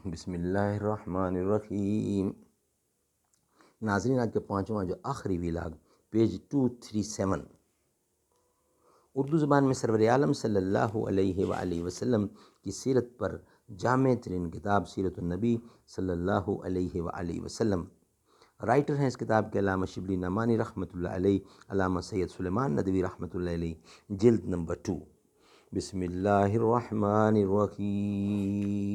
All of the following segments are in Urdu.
بسم اللہ الرحمن الرحیم۔ ناظرین، آج کا پانچواں جو آخری ویلاگ پیج 237 اردو زبان میں سرور عالم صلی اللہ علیہ وآلہ وسلم کی سیرت پر جامع ترین کتاب سیرت النبی صلی اللہ علیہ وآلہ وسلم۔ رائٹر ہیں اس کتاب کے علامہ شبلی نعمانی رحمۃ اللہ علیہ، علامہ سید سلیمان ندوی رحمۃ اللہ علیہ، جلد نمبر 2۔ بسم اللہ الرحمن الرحیم۔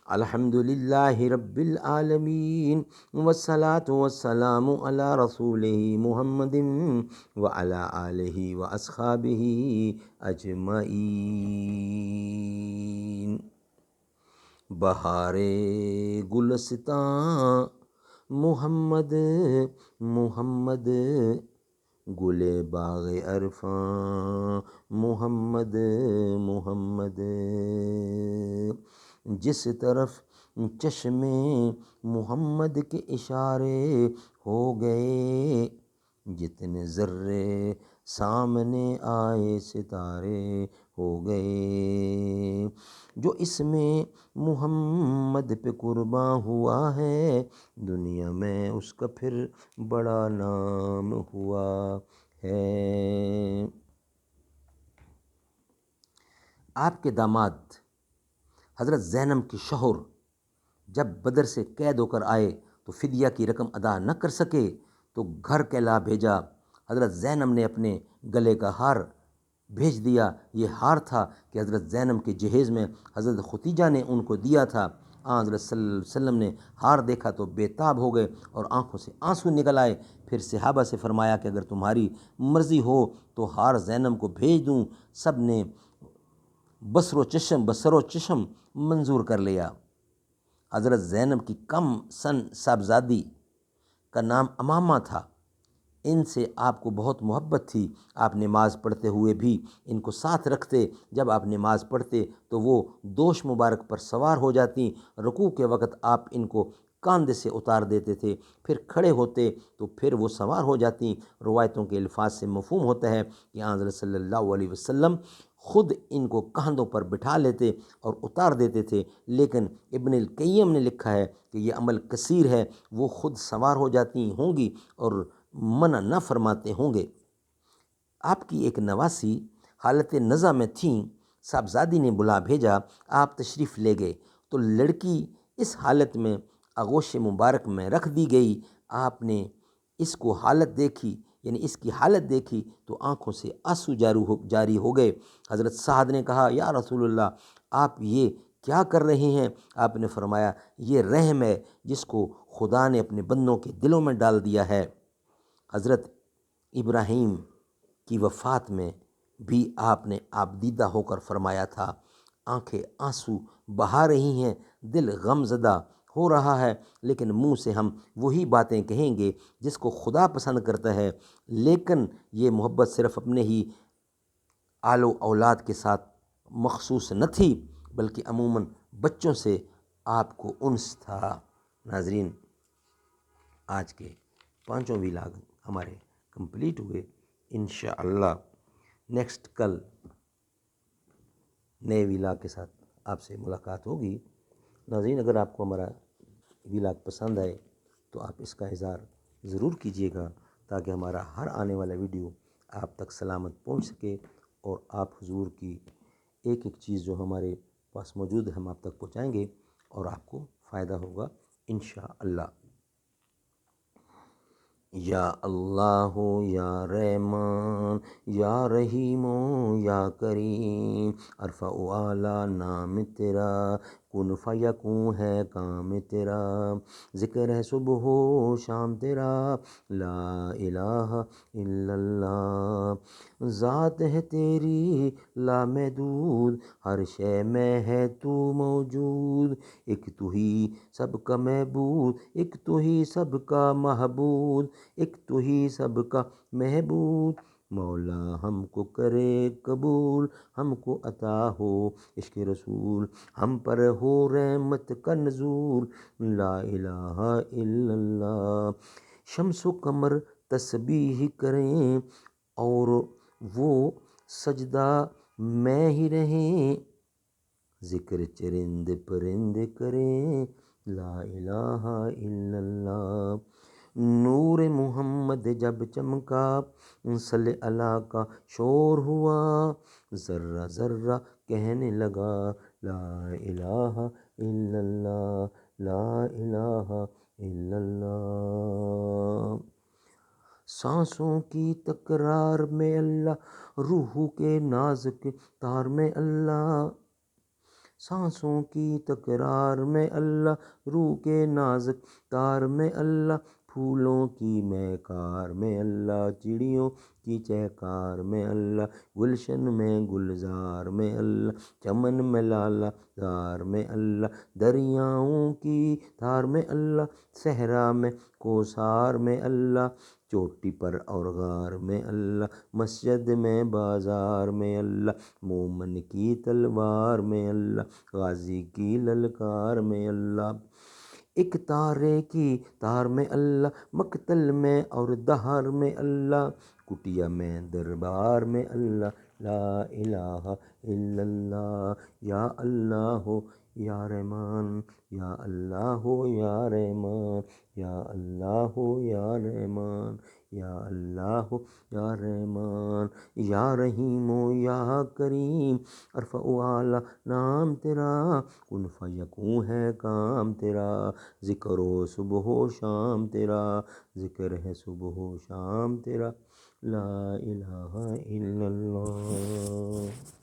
الحمد للہ رب العالمین والصلاة والسلام علی رسولہ محمد وعلی آلہ واصحابہ اجمعین۔ بہار گلستاں محمد محمد، گل باغ عرفاں محمد محمد، جس طرف چشم محمد کے اشارے ہو گئے، جتنے ذرے سامنے آئے ستارے ہو گئے، جو اس میں محمد پہ قرباں ہوا ہے، دنیا میں اس کا پھر بڑا نام ہوا ہے۔ آپ کے داماد حضرت زینب کے شوہر جب بدر سے قید ہو کر آئے تو فدیہ کی رقم ادا نہ کر سکے تو گھر کہلا بھیجا۔ حضرت زینب نے اپنے گلے کا ہار بھیج دیا۔ یہ ہار تھا کہ حضرت زینب کے جہیز میں حضرت ختیجہ نے ان کو دیا تھا۔ حضرت صلی اللہ علیہ وسلم نے ہار دیکھا تو بے تاب ہو گئے اور آنکھوں سے آنسو نکل آئے۔ پھر صحابہ سے فرمایا کہ اگر تمہاری مرضی ہو تو ہار زینب کو بھیج دوں۔ سب نے بصر و چشم منظور کر لیا۔ حضرت زینب کی کم سن صاحبزادی کا نام امامہ تھا۔ ان سے آپ کو بہت محبت تھی۔ آپ نماز پڑھتے ہوئے بھی ان کو ساتھ رکھتے۔ جب آپ نماز پڑھتے تو وہ دوش مبارک پر سوار ہو جاتی۔ رکوع کے وقت آپ ان کو کاندھے سے اتار دیتے تھے، پھر کھڑے ہوتے تو پھر وہ سوار ہو جاتی۔ روایتوں کے الفاظ سے مفہوم ہوتا ہے کہ حضرت صلی اللہ علیہ وسلم خود ان کو کاندھوں پر بٹھا لیتے اور اتار دیتے تھے، لیکن ابن القیم نے لکھا ہے کہ یہ عمل کثیر ہے، وہ خود سوار ہو جاتی ہوں گی اور منع نہ فرماتے ہوں گے۔ آپ کی ایک نواسی حالت نزع میں تھیں، صاحبزادی نے بلا بھیجا، آپ تشریف لے گئے تو لڑکی اس حالت میں آغوش مبارک میں رکھ دی گئی۔ آپ نے اس کی حالت دیکھی تو آنکھوں سے آنسو جاری ہو گئے۔ حضرت سعد نے کہا، یا رسول اللہ، آپ یہ کیا کر رہے ہیں؟ آپ نے فرمایا، یہ رحم ہے جس کو خدا نے اپنے بندوں کے دلوں میں ڈال دیا ہے۔ حضرت ابراہیم کی وفات میں بھی آپ نے دیدہ ہو کر فرمایا تھا، آنکھیں آنسو بہا رہی ہیں، دل غم زدہ ہو رہا ہے، لیکن منہ سے ہم وہی باتیں کہیں گے جس کو خدا پسند کرتا ہے۔ لیکن یہ محبت صرف اپنے ہی آل و اولاد کے ساتھ مخصوص نہ تھی، بلکہ عموماً بچوں سے آپ کو انس تھا۔ ناظرین، آج کے پانچوں ویلاگ ہمارے کمپلیٹ ہوئے۔ انشاءاللہ نیکسٹ کل نئے ویلاگ کے ساتھ آپ سے ملاقات ہوگی۔ ناظرین، اگر آپ کو ہمارا ویلاگ پسند آئے تو آپ اس کا اظہار ضرور کیجیے گا تاکہ ہمارا ہر آنے والا ویڈیو آپ تک سلامت پہنچ سکے اور آپ حضور کی ایک ایک چیز جو ہمارے پاس موجود ہے ہم آپ تک پہنچائیں گے اور آپ کو فائدہ ہوگا انشاءاللہ۔ یا اللہ یا رحمان یا رحیم یا کریم، ارفع اعلیٰ نام تیرا، کن فیکون ہے کام تیرا، ذکر ہے صبح و شام تیرا، لا الہ الا اللہ، ذات ہے تیری لامحدود، ہر شے میں ہے تو موجود، ایک تو ہی سب کا معبود، ایک تو ہی سب کا محبود، ایک تو ہی سب کا محبوب، مولا ہم کو کرے قبول، ہم کو عطا ہو عشق رسول، ہم پر ہو رحمت کا نزول، لا الہ الا اللہ۔ شمس و قمر تسبیح کریں اور وہ سجدہ میں ہی رہیں، ذکر چرند پرند کریں لا الہ الا اللہ۔ نور محمد جب چمکا صلی اللہ کا شور ہوا، ذرہ ذرہ کہنے لگا لا الہ الا اللہ، لا الہ الا اللہ۔ سانسوں کی تکرار میں اللہ، روح کے نازک تار میں اللہ، سانسوں کی تکرار میں اللہ، روح کے نازک تار میں اللہ، پھولوں کی مہکار میں اللہ، چڑیوں کی چہکار میں اللہ، گلشن میں گلزار میں اللہ، چمن میں لالا زار میں اللہ، دریاؤں کی دھار میں اللہ، صحرا میں کوثار میں اللہ، چوٹی پر اور غار میں اللہ، مسجد میں بازار میں اللہ، مومن کی تلوار میں اللہ، غازی کی للکار میں اللہ، ایک تارے کی تار میں اللہ، مقتل میں اور دہر میں اللہ، کٹیا میں دربار میں اللہ، لا الہ الا اللہ۔ یا اللہ ہو یا رحمان، یا اللہ ہو یا رحمان، یا اللہ ہو یا رحمان، یا اللہ ہو یا رحمان، یا رحیم و یا کریم، ارفع اعلیٰ نام تیرا، کن فیکون ہے کام تیرا، ذکر ہو صبح و شام تیرا، ذکر ہے صبح و شام تیرا، لا الہ الا اللہ۔